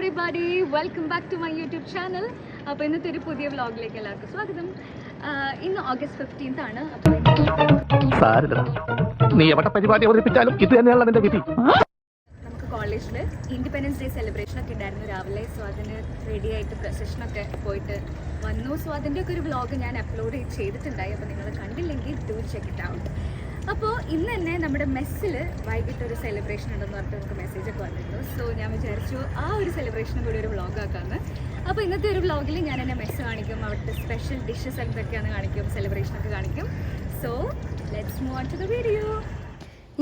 everybody, welcome back to my YouTube channel. അപ്പോൾ ഇന്നത്തെ ഒരു പുതിയ വ്ലോഗിലേക്ക് എല്ലാവർക്കും സ്വാഗതം. ഇന്ന് ഓഗസ്റ്റ് 15th ആണ്. നീ എവിടെ പരിപാടി അവതരിപ്പിച്ചാലും ഇത് തന്നെയാണ് അതിന്റെ വിധി. നമുക്ക് കോളേജിൽ ഇൻഡിപെൻഡൻസ് ഡേ സെലിബ്രേഷൻ ഒക്കെ ഉണ്ടായിരുന്നു രാവിലെ. സോ അതിന് റെഡി ആയിട്ട് പ്രൊസഷനൊക്കെ പോയിട്ട് വന്നു. സോ അതിൻ്റെ ഒക്കെ ഒരു വ്ലോഗ് ഞാൻ അപ്ലോഡ് ചെയ്തിട്ടുണ്ടായി. അപ്പോൾ നിങ്ങൾ കണ്ടില്ലെങ്കിൽ ഡു ചെക്ക് ഇറ്റ് ഔട്ട്. അപ്പോൾ ഇന്ന് തന്നെ നമ്മുടെ മെസ്സിൽ വൈകിട്ട് ഒരു സെലിബ്രേഷൻ ഉണ്ടെന്ന് പറഞ്ഞിട്ട് നമുക്ക് മെസ്സേജൊക്കെ വന്നിരുന്നു. സോ ഞാൻ വിചാരിച്ചു ആ ഒരു സെലിബ്രേഷനും കൂടി ഒരു വ്ലോഗാക്കാമെന്ന്. അപ്പോൾ ഇന്നത്തെ ഒരു വ്ലോഗിൽ ഞാൻ എന്നെ മെസ്സ് കാണിക്കും, അവിടുത്തെ സ്പെഷ്യൽ ഡിഷസ് എന്തൊക്കെയാണെന്ന് കാണിക്കും, സെലിബ്രേഷനൊക്കെ കാണിക്കും. So let's move on to the video.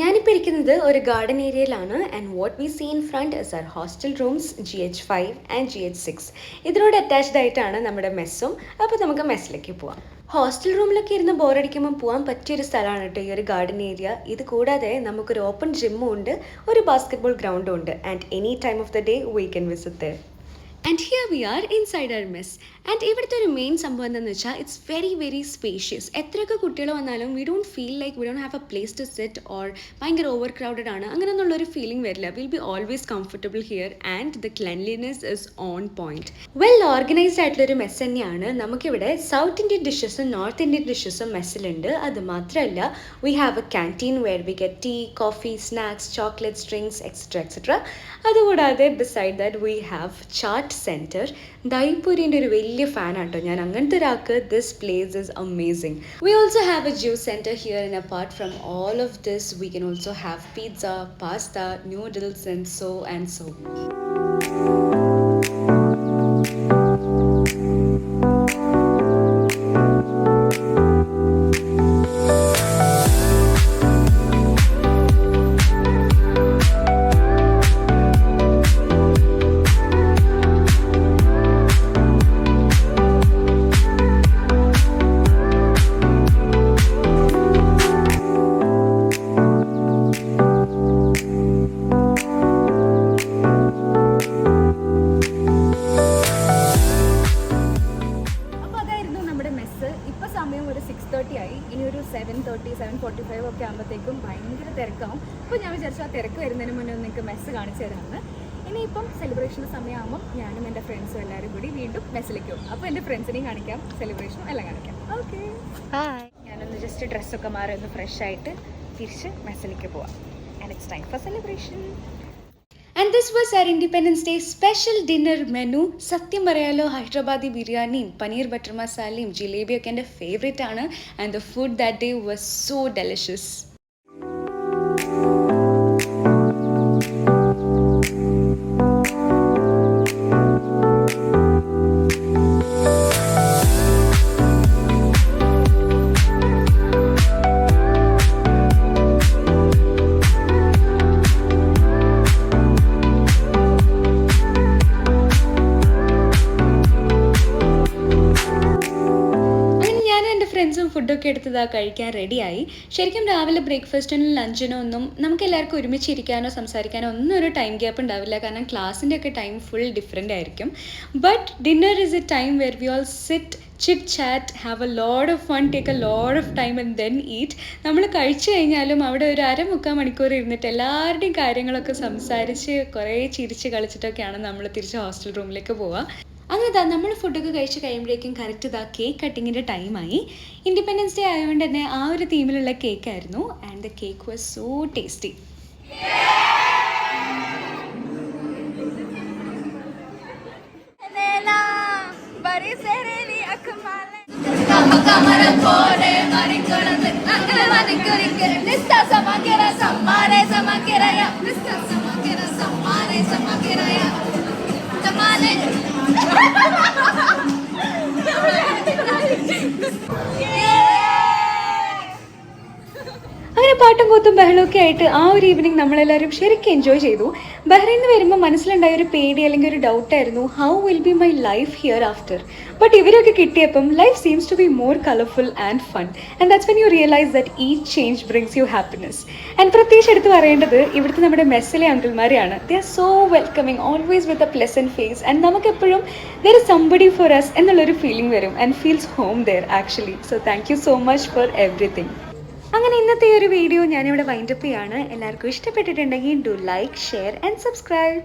ഞാനിപ്പോൾ ഇരിക്കുന്നത് ഒരു ഗാർഡൻ ഏരിയയിലാണ്. And what we see in front is our hostel rooms GH5 and GH6. ഇതിനോട് അറ്റാച്ച്ഡ് ആയിട്ടാണ് നമ്മുടെ മെസ്സും. അപ്പോൾ നമുക്ക് മെസ്സിലേക്ക് പോവാം. ഹോസ്റ്റൽ റൂമിലൊക്കെ ഇരുന്ന് ബോറടിക്കുമ്പോൾ പോകാൻ പറ്റിയൊരു സ്ഥലമാണ് കേട്ടോ ഈ ഒരു ഗാർഡൻ ഏരിയ. ഇത് കൂടാതെ നമുക്കൊരു ഓപ്പൺ ജിമ്മും ഉണ്ട്, ഒരു ബാസ്കറ്റ്ബോൾ ഗ്രൗണ്ടും ഉണ്ട്. And any time of the day we can visit there. And here we are inside our mess. And ഇവിടുത്തെ ഒരു മെയിൻ സംഭവം എന്താണെന്ന് വെച്ചാൽ ഇറ്റ്സ് വെരി വെരി സ്പേഷ്യസ്. എത്രയൊക്കെ കുട്ടികൾ വന്നാലും we don't feel like we don't have a place to sit or ഭയങ്കര over crowded ആണ് അങ്ങനെയൊന്നുള്ളൊരു ഫീലിംഗ് വരില്ല. Will be always comfortable here and the cleanliness is on point. Well organised ആയിട്ടുള്ളൊരു mess തന്നെയാണ്. നമുക്കിവിടെ സൗത്ത് ഇന്ത്യൻ ഡിഷസും north Indian ഡിഷസും മെസ്സിലുണ്ട്. അത് മാത്രമല്ല we have a canteen where we get tea, coffee, snacks, chocolates, drinks etcetera etcetera. അതുകൂടാതെ beside that we have chat centre. ദൈപൂരിൻ്റെ ഒരു വലിയ ഫാനാട്ടോ ഞാൻ. അങ്ങനത്തെ ഒരാൾക്ക് this place is amazing. We also have A juice centre here. And apart from all of this we can also have pizza, pasta, noodles and so and so. സമയം ഒരു 6:30 ആയി. ഇനി ഒരു 7:30, 7:45 ഒക്കെ ആകുമ്പോഴത്തേക്കും ഭയങ്കര തിരക്കാവും. അപ്പോൾ ഞാൻ വിചാരിച്ചു ആ തിരക്ക് വരുന്നതിന് മുന്നേ നിങ്ങൾക്ക് മെസ്സ് കാണിച്ചു തരാമെന്ന്. ഇനിയിപ്പം സെലിബ്രേഷൻ്റെ സമയമാകുമ്പം ഞാനും എൻ്റെ ഫ്രണ്ട്സും എല്ലാവരും കൂടി വീണ്ടും മെസ്സിലേക്ക് പോകും. അപ്പോൾ എൻ്റെ ഫ്രണ്ട്സിനെയും കാണിക്കാം, സെലിബ്രേഷനും എല്ലാം കാണിക്കാം. ഓക്കെ, ഞാനൊന്ന് ജസ്റ്റ് ഡ്രസ്സൊക്കെ മാറി ഒന്ന് ഫ്രഷ് ആയിട്ട് തിരിച്ച് മെസ്സിലേക്ക് പോവാം. And it's time for celebration. And this was our Independence Day special dinner menu. സത്യം പറയാലോ ഹൈദരാബാദി ബിരിയാണിയും പനീർ ബട്ടർ മസാലയും ജിലേബിയൊക്കെ എൻ്റെ ഫേവറേറ്റ് ആണ്. And the food that day was so delicious. ഫ്രണ്ട്സും ഫുഡൊക്കെ എടുത്തതാ കഴിക്കാൻ റെഡിയായി. ശരിക്കും രാവിലെ ബ്രേക്ക്ഫാസ്റ്റിനും ലഞ്ചിനോ ഒന്നും നമുക്ക് എല്ലാവർക്കും ഒരുമിച്ചിരിക്കാനോ സംസാരിക്കാനോ ഒന്നും ഒരു ടൈം ഗ്യാപ്പ് ഉണ്ടാവില്ല. കാരണം ക്ലാസ്സിൻ്റെ ഒക്കെ ടൈം ഫുൾ ഡിഫറെൻ്റ് ആയിരിക്കും. But dinner is A time were we all sit, chit chat, have a lot of fun, take a lot of time and then eat. നമ്മൾ കഴിച്ചു കഴിഞ്ഞാലും അവിടെ ഒരു 1/2-3 മണിക്കൂർ ഇരുന്നിട്ട് എല്ലാവരുടെയും കാര്യങ്ങളൊക്കെ സംസാരിച്ച് കുറേ ചിരിച്ച് കളിച്ചിട്ടൊക്കെയാണ് നമ്മൾ തിരിച്ച് ഹോസ്റ്റൽ റൂമിലേക്ക് പോവുക. അങ്ങനെ നമ്മൾ ഫുഡൊക്കെ കഴിച്ച് കഴിയുമ്പോഴേക്കും കറക്റ്റ് കേക്ക് കട്ടിങ്ങിൻ്റെ ടൈമായി. ഇൻഡിപെൻഡൻസ് ഡേ ആയതുകൊണ്ട് തന്നെ ആ ഒരു തീമിലുള്ള കേക്കായിരുന്നു. And the cake was so tasty. അങ്ങനെ പാട്ടും കൂത്തും ബഹളമൊക്കെ ആയിട്ട് ആ ഒരു ഈവനിങ് നമ്മളെല്ലാവരും ശരിക്കും എൻജോയ് ചെയ്തു. ബഹ്റൈനിൽ നിന്ന് വരുമ്പോൾ മനസ്സിലുണ്ടായ ഒരു പേടി അല്ലെങ്കിൽ ഒരു ഡൗട്ടായിരുന്നു, how will be my life here after. But ഇവരൊക്കെ കിട്ടിയപ്പം life seems to be more colourful and fun. And that's when you realise that each change brings you happiness. And പ്രത്യേകിച്ച് എടുത്ത് പറയേണ്ടത് ഇവിടുത്തെ നമ്മുടെ മെസ്സിലെ അങ്കിൾമാരെയാണ്. They are so welcoming, always with a pleasant face. And നമുക്കെപ്പോഴും there is somebody for us എന്നുള്ളൊരു feeling വരും and feels home there actually. So thank you so much for everything. അങ്ങനെ ഇന്നത്തെ ഒരു വീഡിയോ ഞാനിവിടെ വൈൻഡപ്പ് ചെയ്യാണ്. എല്ലാവർക്കും ഇഷ്ടപ്പെട്ടിട്ടുണ്ടെങ്കിൽ do like, share and subscribe.